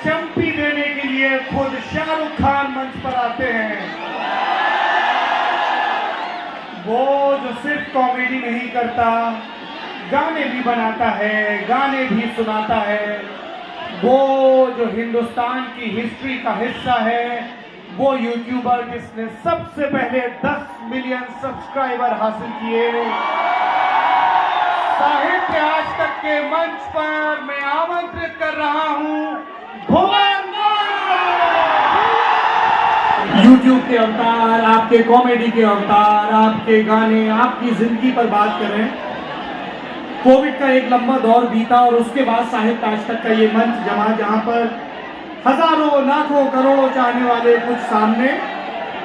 चंपी देने के लिए खुद शाहरुख खान मंच पर आते हैं। वो जो सिर्फ कॉमेडी नहीं करता, गाने भी बनाता है, गाने भी सुनाता है। वो जो हिंदुस्तान की हिस्ट्री का हिस्सा है, वो यूट्यूबर जिसने सबसे पहले 10 मिलियन सब्सक्राइबर हासिल किए। साहित्य आज तक के मंच पर मैं आमंत्रित कर रहा हूं भुवन यूट्यूब के अवतार, आपके कॉमेडी के अवतार, आपके गाने, आपकी जिंदगी पर बात करें। कोविड का एक लंबा दौर बीता और उसके बाद साहित्य आज तक का ये मंच जमा, जहां पर हजारों लाखों करोड़ों चाहने वाले कुछ सामने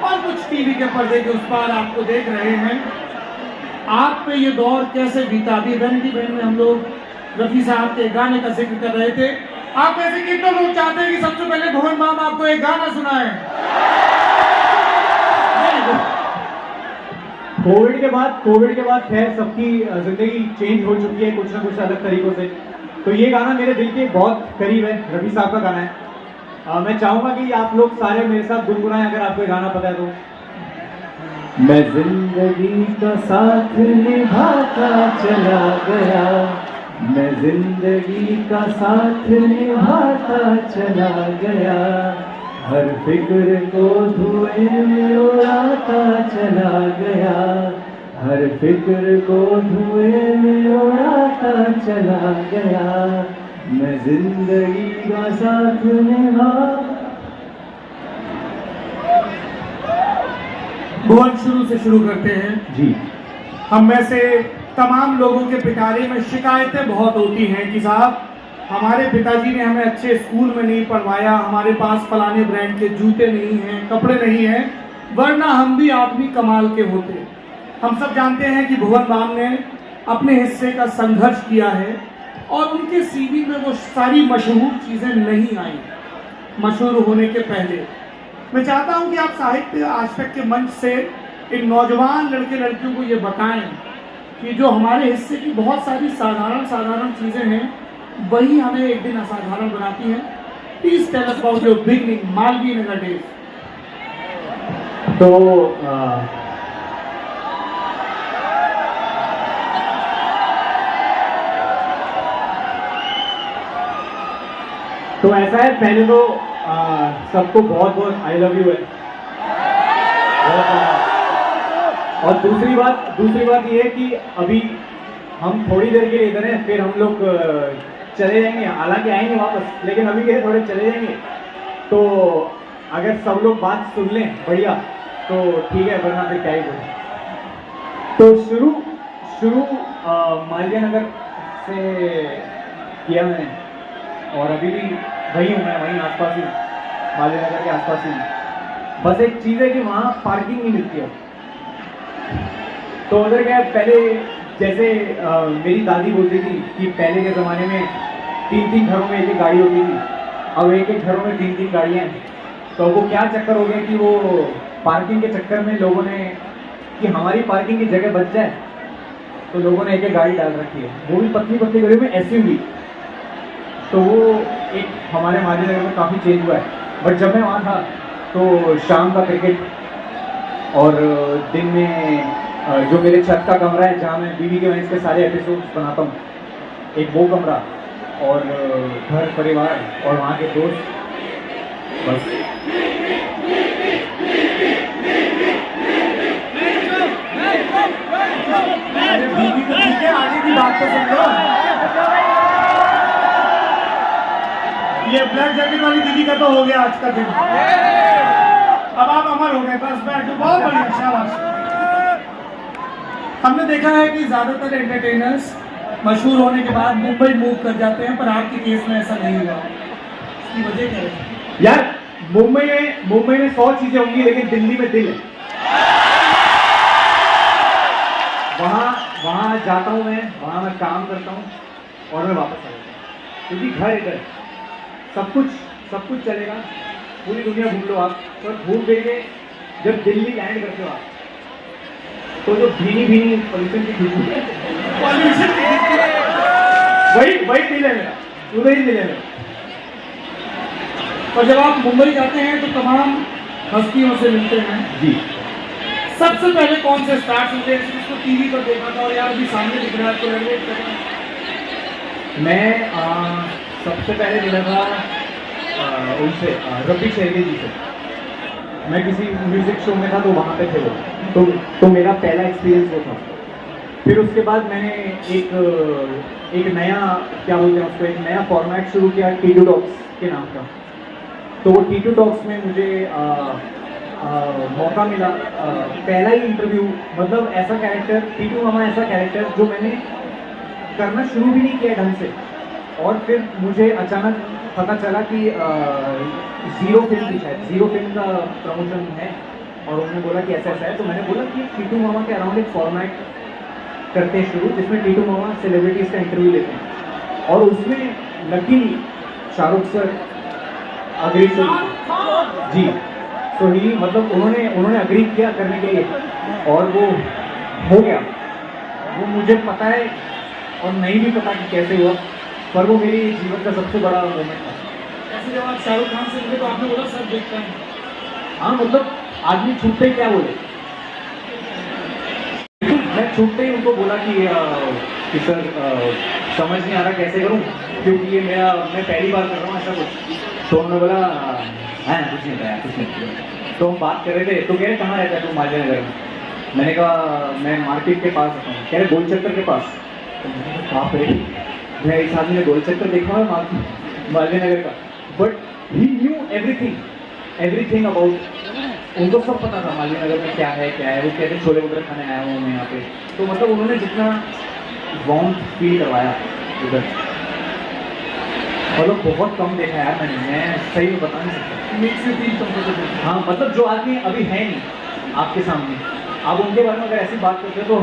और कुछ टीवी के पर्दे के उस पार आपको देख रहे हैं। आप पे ये दौर कैसे बीता? अभी वैनिटी बैन में हम लोग रफी साहब के गाने का जिक्र कर रहे थे। आप ऐसे कितने लोग चाहते हैं कि सबसे पहले भुवन माम आपको एक गाना सुनाए? कोविड के बाद खैर सबकी जिंदगी चेंज हो चुकी है कुछ ना कुछ अलग तरीकों से। तो ये गाना मेरे दिल के बहुत करीब है, रफी साहब का गाना है। मैं चाहूंगा कि आप लोग सारे मेरे साथ गुनगुनाएं, अगर आपको ये गाना पता है तो। मैं जिंदगी का साथ निभाता चला गया, मैं जिंदगी का साथ निभाता चला गया, हर फिक्र को धुएं में उड़ाता चला गया, हर फिक्र को धुएं में उड़ाता चला गया, मैं जिंदगी का साथ निभा। भुवन शुरू से शुरू करते हैं जी। हम में से तमाम लोगों के पिटारे में शिकायतें बहुत होती हैं कि साहब हमारे पिताजी ने हमें अच्छे स्कूल में नहीं पढ़वाया, हमारे पास फलाने ब्रांड के जूते नहीं हैं, कपड़े नहीं हैं, वरना हम भी आदमी कमाल के होते। हम सब जानते हैं कि भुवन बाम ने अपने हिस्से का संघर्ष किया है और उनके सीवी में वो सारी मशहूर चीज़ें नहीं आई मशहूर होने के पहले। मैं चाहता हूं कि आप साहित्य आज तक के मंच से इन नौजवान लड़के लड़कियों को ये बताएं कि जो हमारे हिस्से की बहुत सारी साधारण चीज़ें हैं वही हमें एक दिन असाधारण बनाती हैं। Please tell us about your beginning, Malviya Nagar days. तो ऐसा है, पहले तो सबको बहुत बहुत आई लव यू है। और दूसरी बात ये है कि अभी हम थोड़ी देर के लिए इधर हैं, फिर हम लोग चले जाएंगे, हालांकि आएंगे वापस, लेकिन अभी के थोड़े चले जाएंगे। तो अगर सब लोग बात सुन लें बढ़िया तो ठीक है, वरना फिर क्या ही बोलें। तो शुरू मालवीय नगर से किया मैंने, और अभी भी वही हूँ मैं, वहीं आसपास ही, मालवीय नगर के आसपास ही। बस एक चीज़ है कि वहाँ पार्किंग नहीं मिलती है। तो उधर क्या है, पहले जैसे मेरी दादी बोलती थी कि पहले के ज़माने में 3-3 घरों में एक गाड़ी होती थी, अब एक घरों में 3-3 गाड़ियाँ हैं। तो वो क्या चक्कर हो गया कि वो पार्किंग के चक्कर में लोगों ने, कि हमारी पार्किंग की जगह बच जाए, तो लोगों ने एक गाड़ी डाल रखी है, वो भी पतली गली में SUV। तो वो एक हमारे मालवीय नगर में काफ़ी चेंज हुआ है। बट जब मैं वहाँ था तो शाम का क्रिकेट और दिन में जो मेरे छत का कमरा है जहाँ मैं बीवी के वहीं के सारे एपिसोड्स बनाता हूँ, एक वो कमरा, और घर परिवार और वहाँ के दोस्त, बस। बीवी को ठीक है, आगे की बात तो सुन लो। ये ब्लैक जैकेट वाली दीदी का तो हो गया आज का दिन, अब आप अमर हो गए, बस बैठो, बहुत बढ़िया, शाबाश। हमने देखा है कि ज्यादातर एंटरटेनर्स मशहूर होने के बाद मुंबई मूव कर जाते हैं, पर आपके केस में ऐसा नहीं हुआ। इसकी वजह क्या है? यार मुंबई में 100 चीजें होंगी, लेकिन दिल्ली में दिल है। वहाँ जाता हूँ मैं, वहाँ मैं काम करता हूँ और मैं वापस आ जाता हूँ, क्योंकि घर इधर, सब कुछ चलेगा, पूरी दुनिया घूम लो आप, और घूम फिर के जब दिल्ली लैंड करते हो आप, तो जो भीनी पॉल्यूशन की खुशबू है, वही दिल है मेरा, उधर ही दिल है मेरा। और जब आप मुंबई जाते हैं तो तमाम हस्तियों से मिलते हैं जी। सबसे पहले कौन से स्टार्स होते हैं जिसको टीवी पर देखा था और यार अभी सामने दिख रहा है तो रिलेट करना है? मैं सबसे पहले मिला था उनसे रफी शेरगी जी से। मैं किसी म्यूजिक शो में था तो वहाँ पे थे वो, तो मेरा पहला एक्सपीरियंस वो था। फिर उसके बाद मैंने एक नया, क्या बोलते हैं उसको, एक नया फॉर्मेट शुरू किया टीटू टॉक्स के नाम का। तो वो टीटू टॉक्स में मुझे मौका मिला, पहला ही इंटरव्यू, मतलब ऐसा कैरेक्टर, टीटू मामा ऐसा कैरेक्टर जो मैंने करना शुरू भी नहीं किया ढंग से। और फिर मुझे अचानक पता चला कि ज़ीरो फिल्म की, शायद ज़ीरो फिल्म का प्रमोशन है और उन्होंने बोला कि ऐसा ऐसा है। तो मैंने बोला कि टीटू मामा के अराउंड एक फॉर्मेट करते हैं शुरू, जिसमें टीटू मामा सेलिब्रिटीज़ का इंटरव्यू लेते हैं। और उसमें लकीली शाहरुख सर अग्री जी, तो ही मतलब उन्होंने अग्री किया करने के लिए और वो हो गया। वो मुझे पता है और नहीं भी पता कि कैसे हुआ, पर वो मेरी जीवन का सबसे बड़ा मोमेंट था। ऐसे जब आप शाहरुख खान से मिले तो आपने बोला सर देखता है? हाँ, मतलब आदमी छूटते ही क्या बोले, मैं छूटते ही उनको बोला कि सर समझ नहीं आ रहा कैसे करूँ, क्योंकि ये मैं पहली बार कर रहा हूँ ऐसा कुछ। तो उन्होंने बोला हाँ कुछ नहीं बताया, कुछ नहीं। तो हम बात कर रहे थे, तो कह रहे कहाँ रहता है तू? मालवीय नगर में। मैंने कहा मैं मार्केट के पास रहता हूँ। कह रहे गोल चक्कर के पास। तो मैंने कहा बाप रे, मैं इस आदमी ने गोल चक्कर देखा है मालवीय नगर का। But he new everything about, उनको सब पता था मालवीय नगर में क्या है। वो कहते छोले भटूरे खाने आया हूँ मैं यहाँ पे। तो मतलब उन्होंने जितना वार्म फील करवाया उधर, मतलब बहुत कम देखा यार मैं सही में बता नहीं सकता। हाँ, मतलब जो आदमी अभी है नहीं आपके सामने, आप उनके बारे में अगर ऐसी बात करते हो तो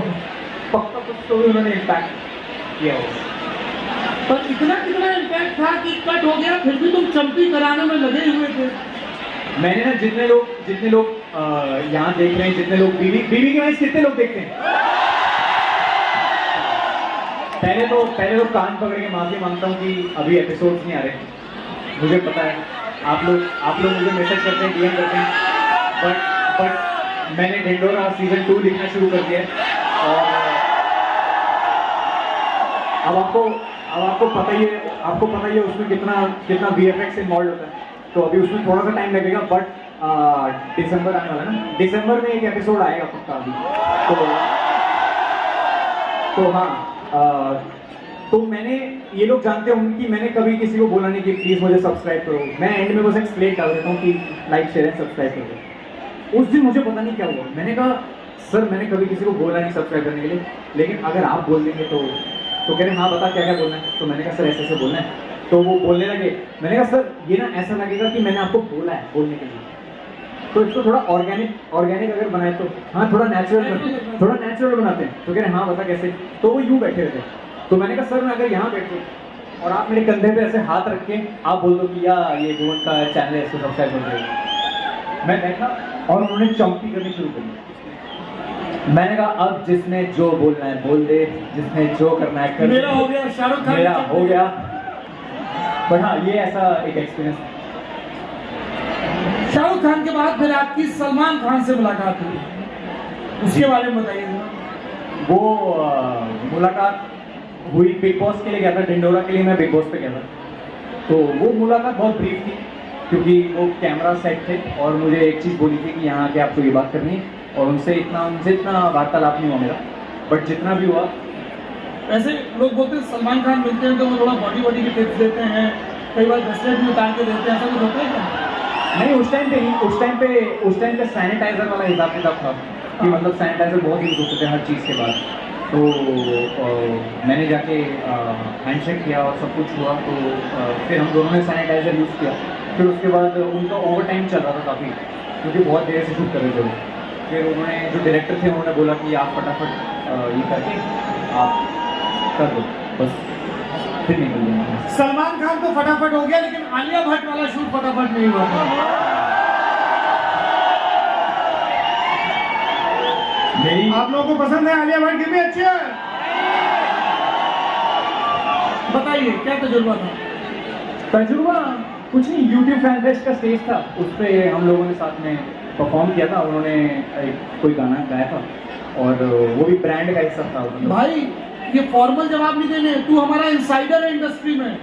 पक्का कुछ तो भी उन्होंने इम्पैक्ट किया होगा। पर इतना इम्पैक्ट था कि कट हो गया, फिर भी तुम चंपी कराने में लगे हुए थे। मैंने ना जितने लोग यहाँ देख रहे हैं, जितने लोग बीवी की वजह से कितने लोग देखते हैं, पहले तो कान पकड़ के माफी मांगता हूँ कि अभी एपिसोड्स नहीं आ रहे। मुझे पता है आप लोग मुझे मैसेज करते हैं, डीएम करते हैं, बट मैंने ढिंडोरा सीजन 2 लिखना शुरू कर दिया है। और अब आपको पता ही है उसमें कितना VFX इन्वॉल्व होता है। तो अभी उसमें थोड़ा सा टाइम लगेगा, बट दिसंबर आने वाला है ना, दिसंबर में एक एपिसोड आएगा पक्का अभी। तो हाँ, तो मैंने, ये लोग जानते होंगे कि मैंने कभी किसी को बोला नहीं कि प्लीज़ मुझे सब्सक्राइब करो। मैं एंड में बस एक स्लेट डाल देता हूँ कि लाइक शेयर एंड सब्सक्राइब करो। उस दिन मुझे पता नहीं क्या हुआ, मैंने कहा सर मैंने कभी किसी को बोला नहीं सब्सक्राइब करने के लिए, लेकिन अगर आप बोल देंगे तो कह रहे हाँ बता क्या क्या बोलना है। तो मैंने कहा सर ऐसे ऐसे बोलना है। तो वो बोलने लगे। मैंने कहा सर ये ना ऐसा लगेगा कि मैंने आपको बोला है बोलने के लिए, तो इसको थोड़ा ऑर्गेनिक अगर बनाए तो हाँ थोड़ा नेचुरल बनाते हैं। तो कह रहे हाँ बता कैसे। तो वो यूँ बैठे रहते। तो मैंने कहा सर मैं अगर यहाँ बैठूँ और आप मेरे कंधे पे ऐसे हाथ रख के आप बोल दो कि यार ये भुवन का चैनल है, इसको सब्सक्राइब कर दो। मैं बैठा और उन्होंने चंपी करनी शुरू करी। मैंने कहा अब जिसने जो बोलना है बोल दे, जिसने जो करना है कर। मेरा हो गया, शाहरुख खान मेरा हो गया। बट हाँ ये ऐसा एक एक्सपीरियंस। शाहरुख खान के बाद फिर आपकी सलमान खान से मुलाकात हुई, उसके बारे में बताइए। वो मुलाकात हुई, बिग बॉस के लिए गया था, ढिंडोरा के लिए मैं बिग बॉस पे गया था। तो वो मुलाकात बहुत ब्रीफ थी क्योंकि वो कैमरा सेट थे और मुझे एक चीज़ बोली थी कि यहाँ आके आपको ये बात करनी है, और उनसे इतना वार्तालाप नहीं हुआ मेरा, बट जितना भी हुआ। ऐसे लोग बोलते हैं सलमान खान मिलते हैं तो वो थोड़ा बॉडी की टिप्स देते हैं, कई बार ब्रेसलेट भी उतार के देते हैं, ऐसा कुछ होता है क्या? नहीं, उस टाइम पे सैनिटाइजर वाला हिसाब किताब था कि मतलब सैनिटाइजर बहुत यूज़ होते थे हर चीज़ के बाद। तो मैंने जाके हैंडशेक किया और सब कुछ हुआ। तो फिर हम दोनों ने सैनिटाइज़र यूज़ किया। फिर उसके बाद उनका ओवर टाइम चल रहा था काफ़ी, क्योंकि बहुत देर से शूट कर रहे थे वो। फिर उन्होंने, जो डायरेक्टर थे, उन्होंने बोला कि आप फटाफट ये करके आप कर दो बस, फिर निकल जाएंगे। सलमान खान तो फटाफट हो गया, लेकिन आलिया भट्ट वाला शूट फटाफट नहीं हुआ था। आप लोगों को पसंद है आलिया भट्ट की भी अच्छी है? बताइए क्या तजुर्बा था? तजुर्बा कुछ नहीं, यूट्यूब फैन फेस्ट का स्टेज था, उस पर हम लोगों ने साथ में परफॉर्म किया था। उन्होंने कोई गाना गाया था और वो भी ब्रांड का हिस्सा था। भाई ये फॉर्मल जवाब नहीं देने, तू हमारा इंसाइडर है इंडस्ट्री में,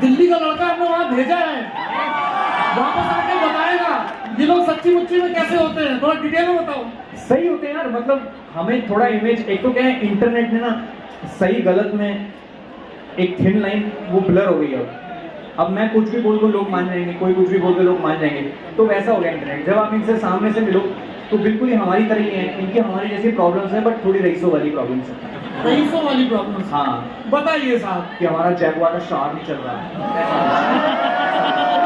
दिल्ली का लड़का हमने वहां भेजा है, वापस आके बताएगा ये लोग सच्ची मुच्ची में कैसे होते हैं, थोड़ा डिटेल में बताओ। सही होते हैं यार, मतलब हमें थोड़ा इमेज, एक तो क्या है इंटरनेट में ना सही गलत में एक थिन लाइन वो ब्लर हो गई है। अब मैं कुछ भी बोल दूं लोग मान जाएंगे, कोई कुछ भी बोल दे लोग मान जाएंगे, तो वैसा हो गया इंटरनेट। जब आप इनसे सामने से मिलो तो बिल्कुल ही हमारी तरह ही है, इनकी हमारी जैसी प्रॉब्लम्स हैं, बट थोड़ी रईसों वाली प्रॉब्लम्स हैं। रईसों वाली प्रॉब्लम्स, हाँ बताइए साहब। कि हमारा जैगुआर का शार नहीं चल रहा,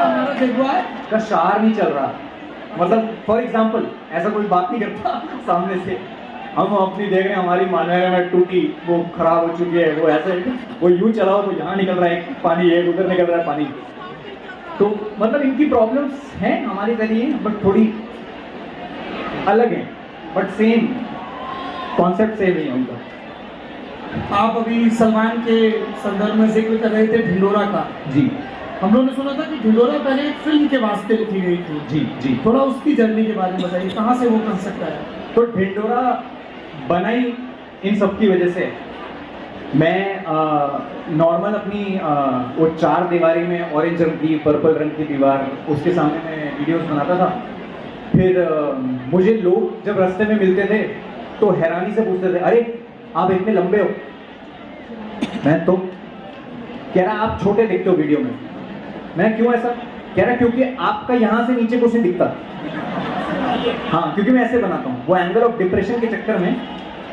हमारा जगुआर का शार नहीं चल रहा, मतलब फॉर एग्जाम्पल ऐसा कोई बात नहीं करता सामने से, हम अपनी देख रहे हैं हमारी मानव में टूटी, वो खराब हो चुकी है, वो ऐसे वो यूं चलाओ तो यहाँ निकल रहा है पानी, एक उधर निकल रहा है पानी। तो मतलब इनकी प्रॉब्लम्स हैं हमारी तरह ही, बट थोड़ी अलग हैं, बट सेम कॉन्सेप्ट सेम ही है उनका। आप अभी सलमान के संदर्भ में जिक्र कर रहे थे ढिंडोरा का। जी, हम लोगों ने सुना था कि ढिंडोरा पहले एक फिल्म के वास्ते लिखी गई थी। जी जी, थोड़ा उसकी जर्नी के बारे में बताइए, कहाँ से वो कंसेप्ट आया? तो ढिंडोरा बनाई इन सब की वजह से। मैं नॉर्मल अपनी वो 4 दीवारी में ऑरेंज रंग की, पर्पल रंग की दीवार, उसके सामने मैं वीडियोस बनाता था। फिर मुझे लोग जब रास्ते में मिलते थे तो हैरानी से पूछते थे, अरे आप इतने लंबे हो? मैं तो कह रहा आप छोटे दिखते हो वीडियो में। मैं क्यों ऐसा? कह रहा क्योंकि आपका यहाँ से नीचे कुछ नहीं दिखता। हाँ, क्योंकि मैं ऐसे बनाता हूँ, वो एंगल ऑफ डिप्रेशन के चक्कर में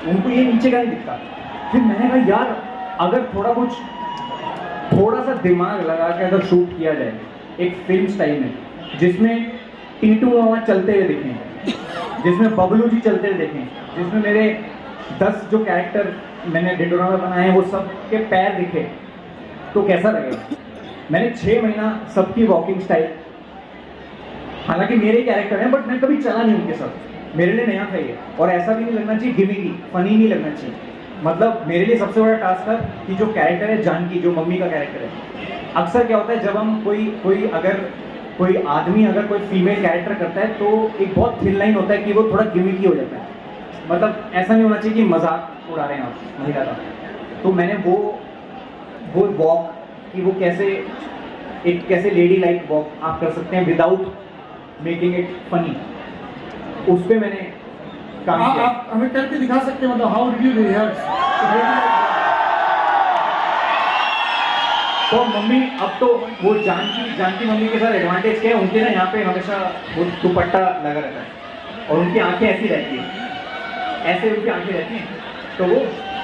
उनको ये नीचे का नहीं दिखता। फिर मैंने कहा यार अगर थोड़ा सा दिमाग लगा के अगर शूट किया जाए एक फिल्म स्टाइल में, जिसमें टीटू मामा चलते हुए दिखें, जिसमें बबलू जी चलते हुए दिखें, जिसमें मेरे 10 जो कैरेक्टर मैंने ढिंडोरा में बनाए हैं वो सब के पैर दिखे, तो कैसा लगेगा? मैंने 6 महीना सबकी वॉकिंग स्टाइल, हालांकि मेरे कैरेक्टर हैं बट मैं कभी चला नहीं उनके साथ, मेरे लिए नया था ये। और ऐसा भी नहीं लगना चाहिए गिमिकी, फनी नहीं लगना चाहिए। मतलब मेरे लिए सबसे बड़ा टास्क था कि जो कैरेक्टर है जानकी, जो मम्मी का कैरेक्टर है, अक्सर क्या होता है जब हम कोई आदमी अगर कोई फीमेल कैरेक्टर करता है तो एक बहुत थिन लाइन होता है कि वो थोड़ा गिमिकी हो जाता है। मतलब ऐसा नहीं होना चाहिए कि मजाक उड़ा रहे हैं आप महिला का। तो मैंने वो वॉक कि वो कैसे लेडी लाइक वॉक आप कर सकते हैं विदाउट मेकिंग इट फनी, उस पे मैंने काम किया। आप हमें करके दिखा सकते हैं, मतलब हाउ डिड यू रिहर्स? तो मम्मी, अब तो वो जानकी मम्मी के साथ एडवांटेज क्या है, उनके ना यहाँ पे हमेशा वो दुपट्टा लगा रहता है और उनकी आंखें ऐसी रहती हैं, ऐसे उनकी आंखें रहती हैं। तो वो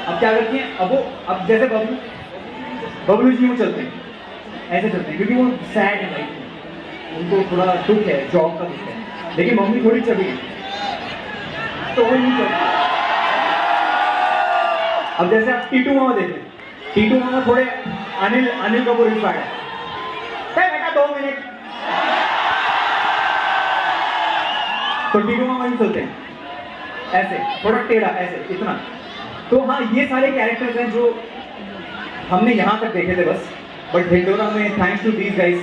अब क्या करती हैं, अब जैसे बबलू जी वो चलते हैं, ऐसे चलते हैं क्योंकि वो सैड है लाइफ में, उनको थोड़ा दुख है, जॉब का दुख है। लेकिन मम्मी थोड़ी चली है तो वो नहीं चलती। अब जैसे आप टीटू मामा देखें, टीटू मामा थोड़े अनिल कपूर इंस्पायर्ड है, बेटा 2 मिनट, तो टीटू मामा नहीं चलते हैं, ऐसे थोड़ा टेढ़ा, ऐसे इतना। तो हाँ, ये सारे कैरेक्टर्स हैं जो हमने यहाँ तक देखे थे बस। बट ढिंडोरा में थैंक्स टू दीज गाइस,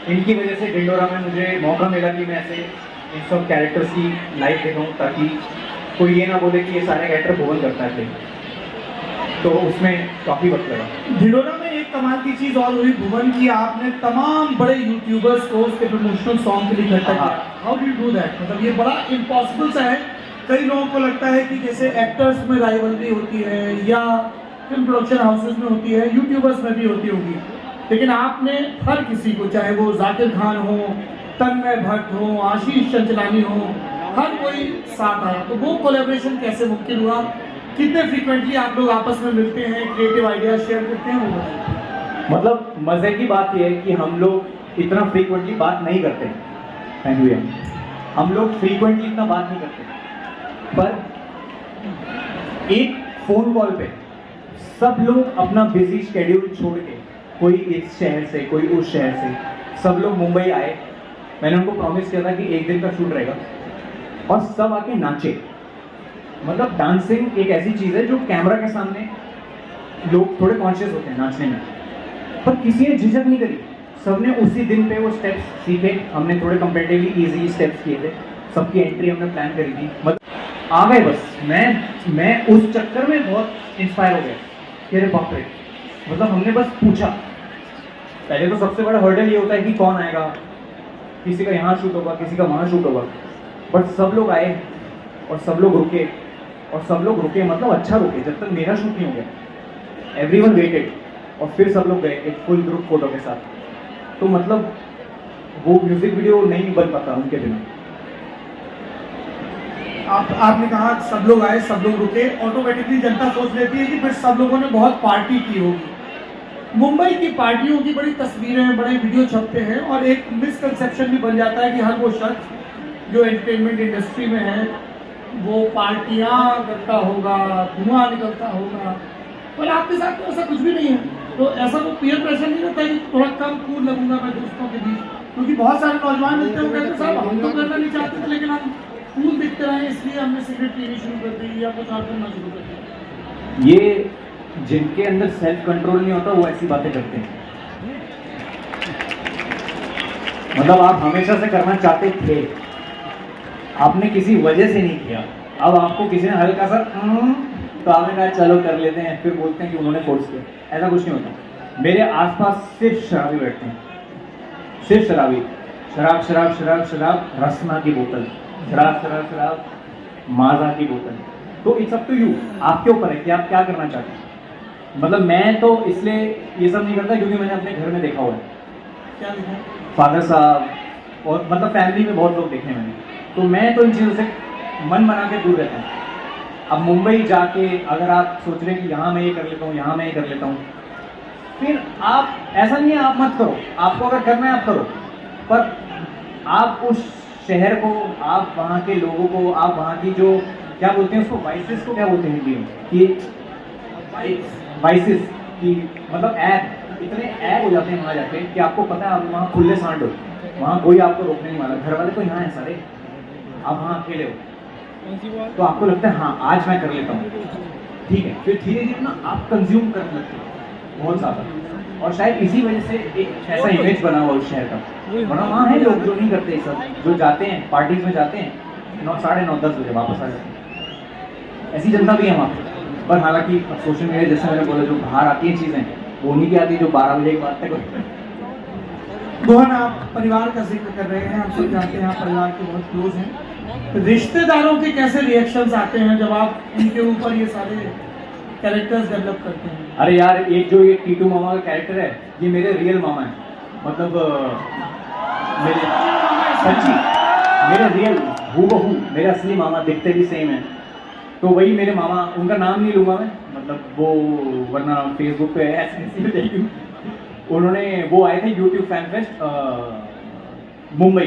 इनकी वजह से ढिंडोरा में मुझे मौका मिला कि मैं ऐसे इन सब कैरेक्टर्स की लाइफ दिखाऊं, ताकि कोई ये ना बोले कि ये सारे कैरेक्टर भुवन करता है। तो उसमें काफ़ी वक्त लगा। ढिंडोरा में एक कमाल की चीज़ और हुई भुवन की, आपने तमाम बड़े यूट्यूबर्स को उसके प्रमोशनल सॉन्ग के लिए इकट्ठा किया। How do you do that? मतलब ये बड़ा इम्पॉसिबल सा है। कई लोगों को लगता है कि जैसे एक्टर्स में राइवलरी होती है या फिल्म प्रोडक्शन हाउसेस में होती है, यूट्यूबर्स में भी होती होगी, लेकिन आपने हर किसी को, चाहे वो जाकिर खान हो, तन्मय भट्ट हो, आशीष चंचलानी हो, हर कोई साथ आया। तो वो कोलैबोरेशन कैसे मुमकिन हुआ? कितने फ्रीक्वेंटली आप लोग आपस में मिलते हैं, क्रिएटिव आइडियाज शेयर करते हैं? वो मतलब मज़े की बात यह है कि हम लोग इतना फ्रीक्वेंटली बात नहीं करते। Thank you. हम लोग फ्रीक्वेंटली इतना बात नहीं करते, पर एक फ़ोन कॉल पे सब लोग अपना बिजी शेड्यूल छोड़ के, कोई इस शहर से, कोई उस शहर से, सब लोग मुंबई आए। मैंने उनको प्रॉमिस किया था कि 1 दिन का शूट रहेगा और सब आके नाचे। मतलब डांसिंग एक ऐसी चीज़ है जो कैमरा के सामने लोग थोड़े कॉन्शियस होते हैं नाचने में, पर किसी ने झिझक नहीं करी। सबने उसी दिन पे वो स्टेप्स सीखे। हमने थोड़े कंपेरेटिवली इजी स्टेप्स किए थे, सबकी एंट्री हमने प्लान करी थी, मतलब आ गए बस। मैं उस चक्कर में बहुत इंस्पायर हो गया कि अरे बाप रे, मतलब हमने बस पूछा। पहले तो सबसे बड़ा हर्डल ये होता है कि कौन आएगा, किसी का यहाँ शूट होगा, किसी का वहाँ शूट होगा, बट सब लोग आए और सब लोग रुके, और सब लोग रुके मतलब अच्छा रुके जब तक मेरा शूट नहीं हो गया। एवरीवन वेटेड, और फिर सब लोग गए एक फुल ग्रुप फोटो के साथ। तो मतलब वो म्यूजिक वीडियो नहीं बन पाता उनके बिना। आपने कहा सब लोग आए, सब लोग रुके, ऑटोमेटिकली जनता सोच लेती है कि फिर सब लोगों ने बहुत पार्टी की होगी। मुंबई की पार्टियों की बड़ी तस्वीरें, बड़े वीडियो छपते हैं और एक मिसकंसेप्शन भी बन जाता है कि हर वो शख्स जो एंटरटेनमेंट इंडस्ट्री में है वो पार्टियां करता होगा, धुआं निकलता होगा, पर आपके साथ तो ऐसा कुछ भी नहीं है। तो ऐसा कोई पीयर प्रेशर नहीं रहता है कि थोड़ा कम कूल लगूंगा मैं दोस्तों के बीच? क्योंकि बहुत सारे नौजवान मिलते हैं, वो कहते हैं साहब हम तो करना नहीं चाहते थे लेकिन हम कूल दिखते रहे इसलिए हमने सिगरेट पीनी शुरू कर दी या कुछ और करना शुरू कर दिया। ये जिनके अंदर सेल्फ कंट्रोल नहीं होता वो ऐसी बातें करते हैं। मतलब आप हमेशा से करना चाहते थे, आपने किसी वजह से नहीं किया, अब आपको किसी ने हल्का सा तो आपने कहा चलो कर लेते हैं, फिर बोलते हैं कि उन्होंने फोर्स किया। ऐसा कुछ नहीं होता। मेरे आसपास सिर्फ शराबी बैठते हैं, सिर्फ शराबी। शराब शराब शराब शराब, रसना की बोतल, शराब शराब शराब, माजा की बोतल। तो इट्स अप टू यू, आपके ऊपर है कि आप क्या करना चाहते हैं। मतलब मैं तो इसलिए ये सब नहीं करता क्योंकि मैंने अपने घर में देखा हुआ है। क्या देखा? फादर साहब और मतलब फैमिली में बहुत लोग देखे हैं मैंने, तो मैं तो इन चीज़ों से मन बना के दूर रहता हूँ। अब मुंबई जाके अगर आप सोच रहे हैं कि यहाँ मैं ये कर लेता हूँ, यहाँ मैं ये कर लेता हूँ, फिर आप ऐसा नहीं है आप मत करो, आपको अगर करना है आप करो, पर आप उस शहर को, आप वहाँ के लोगों को, आप वहाँ की जो क्या बोलते हैं उसको, वाइसेस को क्या बोलते हैं हिंदी में, कि वाइसेस की मतलब ऐप, इतने ऐप हो जाते हैं वहाँ जाके कि आपको पता है आप वहाँ खुले सांड हो, वहाँ कोई आपको रोकने नहीं वाला। घर वाले तो यहाँ है सारे, आप वहाँ अकेले हो, तो आपको लगता है हाँ आज मैं कर लेता हूँ, ठीक है। फिर धीरे धीरे ना आप कंज्यूम करने लगते हो बहुत ज़्यादा, और शायद इसी वजह से एक ऐसा इमेज बना हुआ उस शहर का। वरना वहाँ है लोग जो नहीं करते ये सब, जो जाते हैं पार्टीज में जाते हैं 9, 9:30, 10 बजे वापस आ जाते हैं। ऐसी जनता भी है वहाँ पर हालांकि सोशल मीडिया जैसे मैंने बोला जो बाहर आती हैं चीज़ें वो नहीं की आती जो 12 बजे के बाद तक। मोहन, आप परिवार का जिक्र कर रहे हैं, हम सब जानते हैं आप परिवार के बहुत क्लोज हैं। रिश्तेदारों के कैसे रिएक्शंस आते हैं जब आप इनके ऊपर ये सारे कैरेक्टर्स डेवलप करते हैं? अरे यार, एक जो ये टीटू मामा का कैरेक्टर है ये मेरे रियल मामा है, मतलब मेरे सच्ची, मेरे रियल हूबहू मेरे असली मामा, दिखते भी सेम है। तो वही मेरे मामा, उनका नाम नहीं लूँगा मैं, मतलब वो वरना फेसबुक पे ऐसे देखूँ। उन्होंने वो आए थे यूट्यूब फैन फेस्ट मुंबई,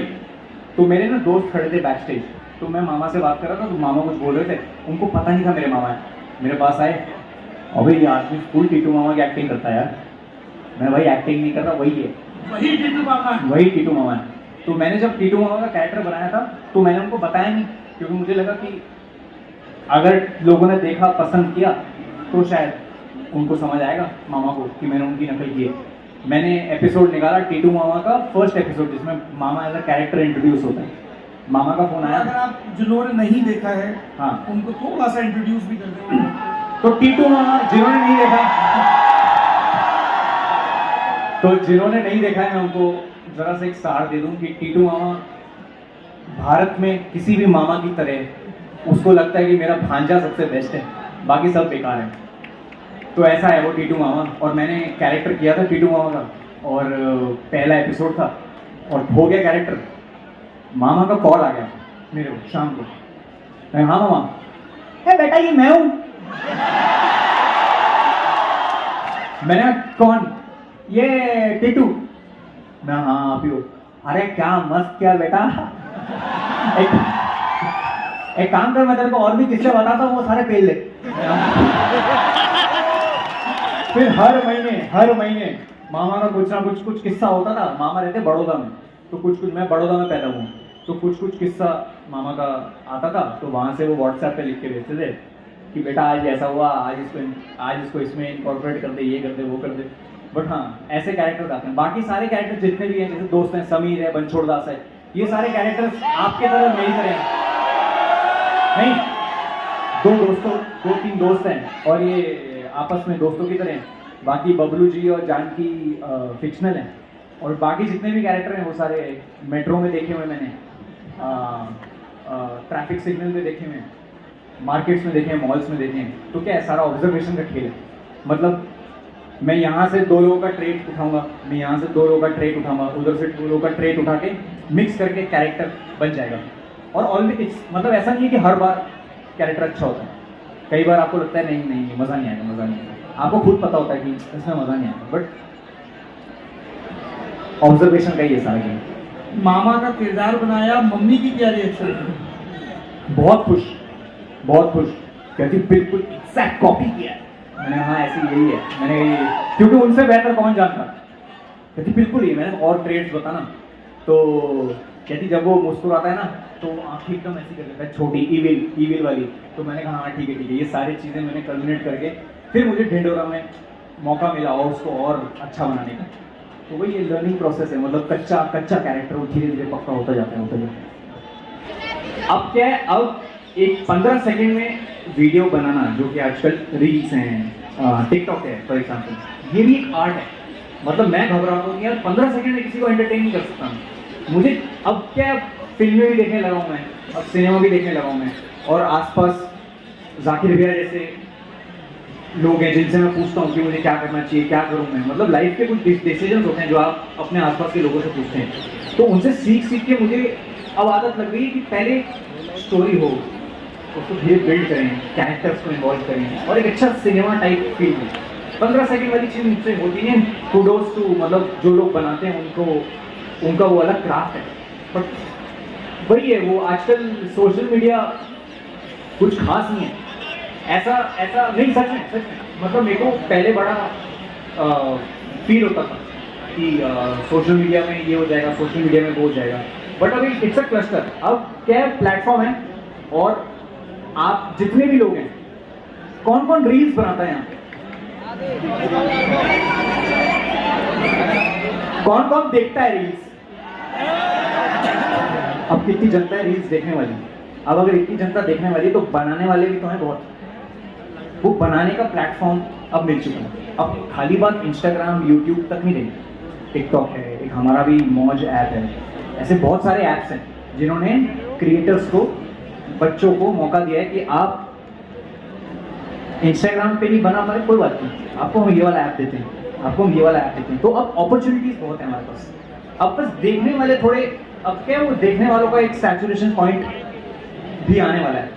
तो मेरे ना दोस्त खड़े थे बैक स्टेज, तो मैं मामा से बात कर रहा था तो मामा कुछ बोल रहे थे, उनको पता नहीं था मेरे मामा है। मेरे पास आए, अबे ये आदमी फुल टीटू मामा की एक्टिंग करता है यार। मैं भाई एक्टिंग नहीं कर रहा, वही है, वही टीटू मामा है, वही टीटू मामा है। तो मैंने जब टीटू मामा का कैरेक्टर बनाया था तो मैंने उनको बताया नहीं, क्योंकि मुझे लगा कि अगर लोगों ने देखा पसंद किया तो शायद उनको समझ आएगा मामा को कि मैंने उनकी नकल की है। मैंने एपिसोड निकाला टीटू मामा का, फर्स्ट एपिसोड जिसमें मामा एज अ कैरेक्टर इंट्रोड्यूस होता है। मामा का फोन आया, अगर आप जिन्होंने नहीं देखा है हाँ उनको थोड़ा सा इंट्रोड्यूस भी कर दें। तो टीटू मामा, जिन्होंने नहीं देखा तो जिन्होंने नहीं देखा है मैं उनको जरा सा एक सार दे दूं कि टीटू मामा भारत में किसी भी मामा की तरह उसको लगता है कि मेरा भांजा सबसे बेस्ट है, बाकी सब बेकार है। तो ऐसा है वो टीटू मामा, और मैंने कैरेक्टर किया था टीटू मामा का, और पहला एपिसोड था और हो गया कैरेक्टर। मामा का कॉल आ गया मेरे को शाम को, मैं हाँ मामा, है बेटा ये मैं हूँ। मैंने कहा कौन? ये टीटू। मैं हाँ आप ही हो। अरे क्या मस्त किया बेटा, एक काम कर, मैं तेरे को और भी किससे बताता हूँ वो सारे पेल ले। फिर हर महीने मामा का कुछ ना कुछ किस्सा होता था। मामा रहते बड़ौदा में, तो कुछ मैं बड़ौदा में पैदा हुआ, तो कुछ किस्सा मामा का आता था, तो वहाँ से वो व्हाट्सएप पे लिख के भेजते थे कि बेटा आज ऐसा हुआ, आज इसको इसमें इनकॉर्पोरेट कर दे, ये कर दे, वो कर दे। बट हाँ ऐसे कैरेक्टर्स आते हैं। बाकी सारे कैरेक्टर जितने भी हैं, जैसे दोस्त हैं, समीर है, बनछोड़ दास है, ये सारे कैरेक्टर्स आपके तरह मेरी तरह हैं। नहीं, दो तीन दोस्त हैं और ये आपस में दोस्तों की तरह हैं। बाकी बबलू जी और जानकी फिक्शनल हैं, और बाकी जितने भी कैरेक्टर हैं वो सारे मेट्रो में देखे हुए मैंने, ट्रैफिक सिग्नल में देखे हुए हैं, मार्केट्स में देखे हैं, मॉल्स में देखे हैं। तो क्या है, सारा ऑब्जर्वेशन का खेल है। मतलब मैं यहाँ से 2 लोगों का ट्रेट उठाऊंगा, मैं यहाँ से 2 लोगों का ट्रेट उठाऊंगा, उधर से 2 लोगों का ट्रेट उठा के मिक्स करके कैरेक्टर बन जाएगा। और ऑलवेज मतलब ऐसा नहीं है कि हर बार कैरेक्टर अच्छा होता है। कई बार आपको लगता है नहीं मज़ा नहीं आएगा, मज़ा नहीं आएगा, आपको खुद पता होता है कि इसमें मज़ा नहीं आएगा, बट ऑब्जर्वेशन का ही है सारा गेम। मामा का किरदार बनाया, मम्मी की क्या रिएक्शन थी? बहुत खुश, बहुत खुश, कहती बिल्कुल एग्जैक्ट कॉपी किया है। मैंने हाँ ऐसी यही है, मैंने क्योंकि उनसे बेहतर कौन जानता। कहती बिल्कुल ही, मैंने और ट्रेड्स बताना, तो कहती जब वो मुस्कुराता है ना तो आँखें एकदम ऐसी कर लेता है, छोटी ईविल वाली। तो मैंने कहा हाँ ठीक है, ये सारी चीज़ें मैंने कल्मिनेट करके फिर मुझे ढिंढोरा में मौका मिला और उसको और अच्छा बनाने का। तो वही ये लर्निंग प्रोसेस है, मतलब कच्चा कैरेक्टर वो धीरे धीरे पक्का होता जाता है। अब क्या है, अब एक 15 सेकंड में वीडियो बनाना, जो कि आजकल रील्स हैं, टिकटॉक है फॉर एग्जाम्पल, ये भी एक आर्ट है। मतलब मैं घबराता हूँ कि यार 15 सेकंड में किसी को एंटरटेन नहीं कर सकता मुझे। अब क्या, फिल्में भी देखने लगा हूँ मैं, अब सिनेमा भी देखने लगा हूँ मैं, और आसपास जाकिर भैया जैसे लोग हैं जिनसे मैं पूछता हूँ कि मुझे क्या करना चाहिए, क्या करूँ मैं। मतलब लाइफ के कुछ डिसीजन होते हैं जो आप अपने आसपास के लोगों से पूछते हैं, तो उनसे सीख के मुझे अब आदत लग गई कि पहले स्टोरी हो, उसको धीरे बिल्ड करें, कैरेक्टर्स को इन्वॉल्व करें और एक अच्छा सिनेमा टाइप फील हो। 15 सेकंड वाली चीज़ मुझसे होती है। कुडोज टू, मतलब जो लोग बनाते हैं उनको, उनका वो अलग क्राफ्ट है। बट वही है, वो आजकल सोशल मीडिया कुछ खास नहीं है। ऐसा नहीं, सच में मतलब मेरे को पहले बड़ा फील होता था कि सोशल मीडिया में ये हो जाएगा, सोशल मीडिया में वो हो जाएगा, बट अभी इट्स अ क्लस्टर। अब क्या प्लेटफॉर्म है, और आप जितने भी लोग हैं, कौन कौन रील्स बनाता है यहाँ पे, कौन कौन देखता है रील्स? अब कितनी जनता है रील्स देखने वाली? अब अगर इतनी जनता देखने वाली तो बनाने वाले भी तो हैं बहुत। वो बनाने का प्लेटफॉर्म अब मिल चुका है। अब खाली बात इंस्टाग्राम यूट्यूब तक नहीं रही, टिकटॉक है, एक हमारा भी मौज ऐप है, ऐसे बहुत सारे ऐप्स हैं जिन्होंने क्रिएटर्स को, बच्चों को मौका दिया है कि आप इंस्टाग्राम पे नहीं बना पाए कोई बात नहीं, आपको हम ये वाला ऐप देते हैं, आपको हम ये वाला ऐप देते हैं। तो अब अपॉर्चुनिटीज बहुत है हमारे पास। अब बस देखने वाले थोड़े, अब क्या वो देखने वालों का एक सैचुरेशन पॉइंट भी आने वाला है,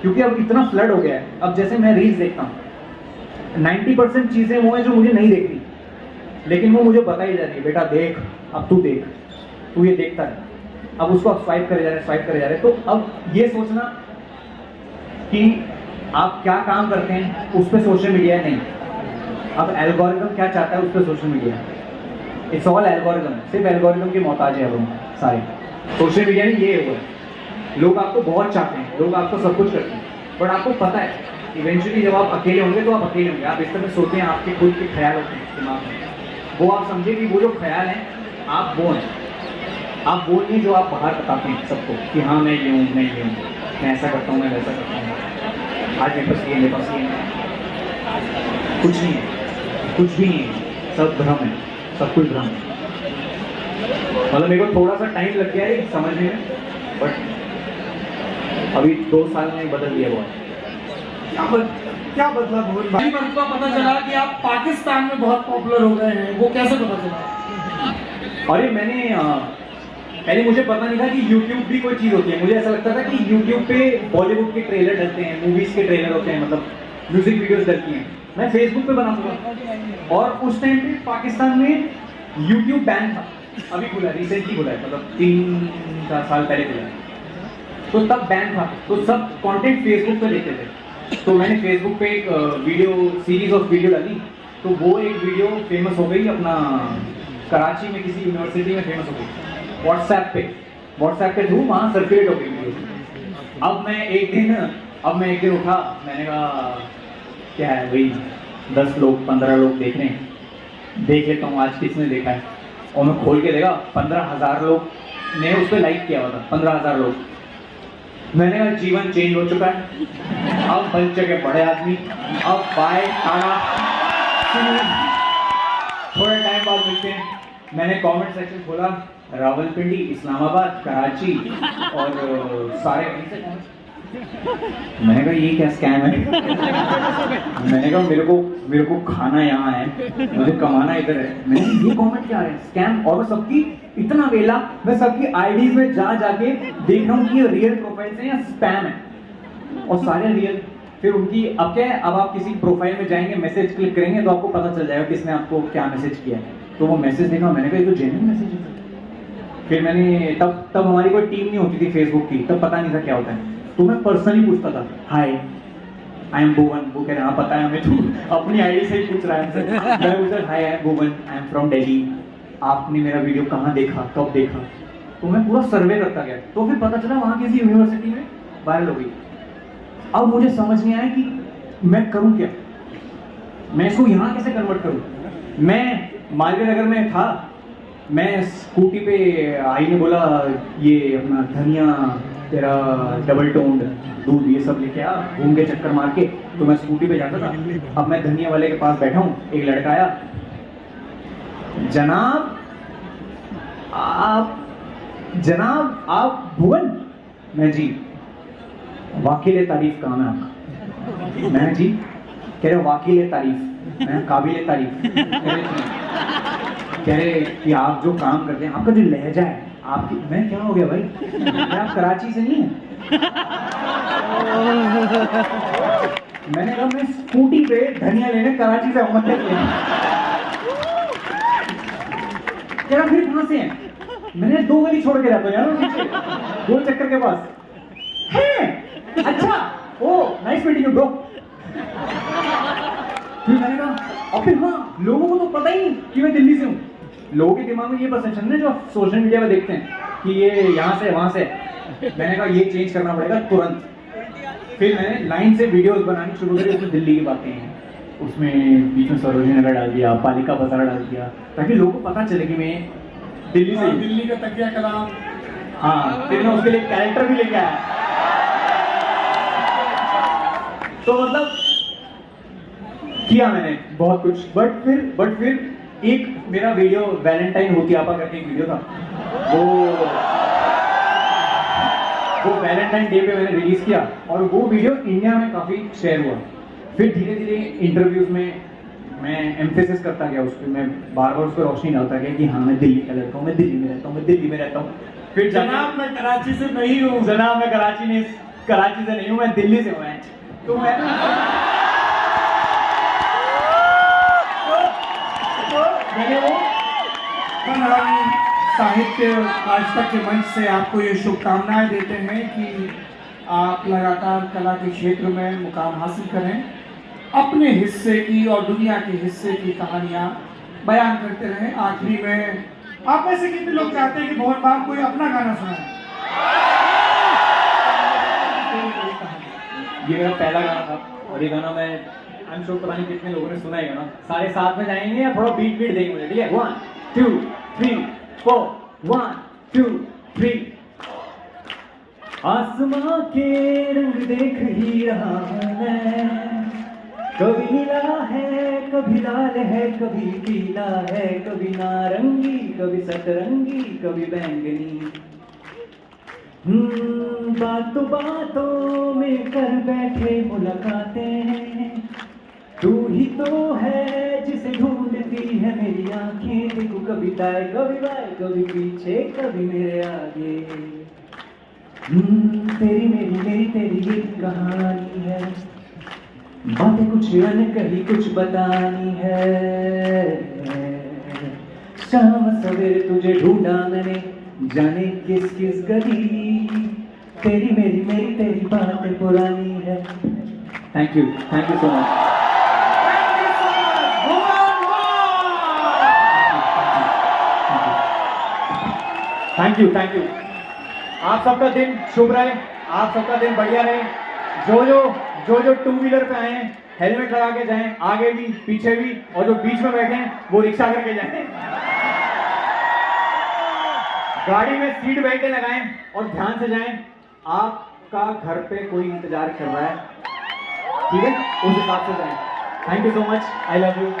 क्योंकि अब इतना फ्लड हो गया है। अब जैसे मैं रील्स देखता हूँ, 90% चीज़ें वो हैं जो मुझे नहीं देखनी, लेकिन वो मुझे बताई जा रही है, बेटा देख, अब तू देख, तू ये देखता है, अब उसको आप स्वाइप करे जा रहे। तो अब ये सोचना कि आप क्या काम करते हैं उस पर सोशल मीडिया नहीं, अब एल्गोरिदम क्या चाहता है उस पर social media. It's all algorithm, सिर्फ एल्गोरिदम के मोहताज है हम सारे। सोशल मीडिया में ये हुआ है, लोग आपको बहुत चाहते हैं, लोग आपको सब कुछ करते हैं, बट आपको पता है इवेंचुअली जब आप अकेले होंगे तो आप अकेले होंगे। आप इस तरह सोते हैं, आपके खुद के ख्याल होते हैं दिमाग में, वो आप समझे कि वो जो ख्याल हैं आप वो हैं, आप वो नहीं जो आप बाहर बताते हैं सबको कि हाँ मैं ये हूँ, मैं ऐसा करता हूँ, मैं वैसा करता हूँ, आज मेरे पास ये कुछ नहीं है, कुछ भी नहीं है, सब भ्रम है, सब कुछ भ्रम है। मतलब मेरे को थोड़ा सा टाइम लग गया है समझने में, बट अभी 2 साल में बदल दिया बहुत। क्या बदला भुवन भाई? को पता चला कि आप पाकिस्तान में बहुत पॉपुलर हो गए हैं, वो कैसे पता चला? अरे मैंने पहले मुझे पता नहीं था कि YouTube भी कोई चीज़ होती है। मुझे ऐसा लगता था कि YouTube पे बॉलीवुड के ट्रेलर डलते हैं, मूवीज़ के ट्रेलर होते हैं, मतलब म्यूजिक वीडियोस डलती हैं, मैं फेसबुक पे बनाऊंगा। और उस टाइम पे पाकिस्तान में YouTube बैन था, अभी खुला, रिसेंटली खुला है, मतलब 3-4 साल पहले खुला है, तो तब बैन था, तो सब कंटेंट फेसबुक पे देखते थे। तो मैंने फेसबुक पे एक वीडियो सीरीज ऑफ वीडियो डाली, तो वो एक वीडियो फेमस हो गई, अपना कराची में किसी यूनिवर्सिटी में फेमस हो गई, व्हाट्सएप पे थ्रू वहाँ सर्कुलेट हो गई वीडियो। अब मैं एक दिन उठा, मैंने कहा क्या है भाई, 10 लोग 15 लोग देख रहे हैं, देख लेता हूँ आज किसने देखा है। और मैं खोल के देखा 15,000 लोग ने उस पर लाइक किया हुआ था, 15,000 लोग। मैंने कहा जीवन चेंज हो चुका है, अब बन चुके बड़े आदमी, अब बाय टाटा, थोड़े टाइम बाद मिलते हैं। मैंने कमेंट सेक्शन खोला, रावलपिंडी, इस्लामाबाद, कराची और सारे कहीं से कमेंट्स। मैंने कहा ये क्या स्कैम है। मैंने कहा मेरे को खाना यहाँ है, मुझे कमाना इधर है। मैंने ये कमेंट क्या है, स्कैम। और मैं सबकी इतना वेला, मैं सबकी आईडीज में जाके देख रहा हूँ कि ये रियल प्रोफाइल्स हैं या स्पैम है, और सारे रियल। फिर उनकी अब क्या है, अब आप किसी प्रोफाइल में जाएंगे, मैसेज क्लिक करेंगे तो आपको पता चल जाएगा किसने आपको क्या मैसेज किया है। तो वो मैसेज देखा, मैंने कहा ये तो जेन्युइन मैसेज है। फिर मैंने तब हमारी कोई टीम नहीं होती थी फेसबुक की, तब पता नहीं था क्या होता है, तो मैं पर्सनली पूछता था, हाय आई एम भुवन। वो कह रहे हाँ पता है हमें, तू अपनी आईडी से ही पूछ रहा है हमसे। मैं पूछा hi I am Bhuvan, I am from Delhi, आपने मेरा वीडियो कहाँ देखा, कब देखा। तो मैं पूरा सर्वे करता गया, तो फिर पता चला वहाँ किसी यूनिवर्सिटी में वायरल हो गई। अब मुझे समझ नहीं आया कि मैं करूँ क्या, मैं इसको यहाँ कैसे कन्वर्ट करूँ। मैं मालवीय नगर में था, मैं स्कूटी पे, आई ने बोला ये अपना धनिया तेरा डबल टोन्ड दूध ये सब लेके आ, घूम के चक्कर मार के। तो मैं स्कूटी पे जाता था। अब मैं धनिया वाले के पास बैठा हूँ, एक लड़का आया, जनाब आप भुवन। मैं जी, वाकिले तारीफ काम है आपका। मैं जी, कह रहे वाकिले तारीफ, मैं काबिले तारीफ। कह रहे कि आप जो काम करते हैं, आपका जो लहजा है आपकी। मैं क्या हो गया भाई, क्या आप कराची से नहीं है। मैंने कहा मैं स्कूटी पे धनिया लेने कराची से आऊंगा। कह रहा फिर कहाँ से हैं। मैंने 2 गली छोड़ के जाता हूँ यार, नीचे गोल चक्कर के पास है। अच्छा ओ नाइस मीटिंग यू ब्रो। फिर मैंने कहा, और फिर हाँ, लोगों को तो पता ही नहीं कि मैं दिल्ली से हूँ। लोगों के दिमाग में ये परसेप्शन है जो सोशल मीडिया में देखते हैं कि ये यहाँ से वहाँ से। मैंने कहा ये चेंज करना पड़ेगा तुरंत। फिर मैंने लाइन से वीडियोस बनानी शुरू करी, उसमें दिल्ली की बातें हैं, उसमें बीच में सरोजनी नगर डाल दिया, पालिका बाजार डाल दिया, ताकि लोगों को पता चले कि मैं दिल्ली से। दिल्ली का तकिया कलाम। हाँ, फिर मैं उसके लिए कैरेक्टर भी लेके आया। तो मतलब किया मैंने बहुत कुछ, बट फिर एक मेरा वीडियो वैलेंटाइन होती आपा करके एक वीडियो था, वो वैलेंटाइन डे पे मैंने रिलीज किया, और वो वीडियो इंडिया में काफी शेयर हुआ। फिर धीरे धीरे इंटरव्यूज में मैं एम्फेसिस करता गया उस पर, मैं बार बार उस पर रोशनी डालता गया कि हाँ मैं दिल्ली का लड़का हूँ, मैं दिल्ली में रहता हूँ, मैं दिल्ली में रहता हूँ। फिर जनाब मैं कराची से नहीं हूँ, जनाब मैं कराची से नहीं हूँ, मैं दिल्ली से हूँ। तो मैं मैंने वो साहित्य आज तक के मंच से आपको ये शुभकामनाएं देते हैं कि आप लगातार कला के क्षेत्र में मुकाम हासिल करें, अपने हिस्से की और दुनिया के हिस्से की कहानियां बयान करते रहें। आखिरी में आप में से कितने लोग चाहते हैं कि भुवन बाम कोई अपना गाना सुनाए? ये मेरा पहला गाना था, और ये गाना मैं आई एम श्योर पता नहीं कितने लोगों ने सुना है गाना। सारे साथ में जाएंगे या थोड़ा बीट देंगे मुझे, ठीक है? 1 2 3 4 1 2 3। आसमां के रंग देख ही रहा मैं, कभी नीला है कभी लाल है, कभी पीला है कभी नारंगी, कभी सतरंगी कभी बैंगनी। बातों बातों में कर बैठे मुलाकातें, तू ही तो है जिसे ढूंढती है मेरी आंखें। देखो कभी दाएं कभी बाएं, कभी पीछे कभी मेरे आगे। तेरी मेरी तेरी ये कहानी है, बातें कुछ अनकही कुछ बतानी है। शाम सवेरे तुझे ढूंढा मैंने, जाने किस किस गली, तेरी मेरी तेरी बातें पुरानी है। Thank you so much. Thank you आप सबका दिन शुभ रहे, आप सबका दिन बढ़िया रहे। जो 2 व्हीलर पे आए हैं हेलमेट लगा के जाएं, आगे भी पीछे भी, और जो बीच में बैठे हैं वो रिक्शा करके जाएं। गाड़ी में सीट बेल्टें लगाएं और ध्यान से जाएं। आपका घर पे कोई इंतजार कर रहा है, ठीक है? उस हिसाब से जाएं। Thank you so much, I love you.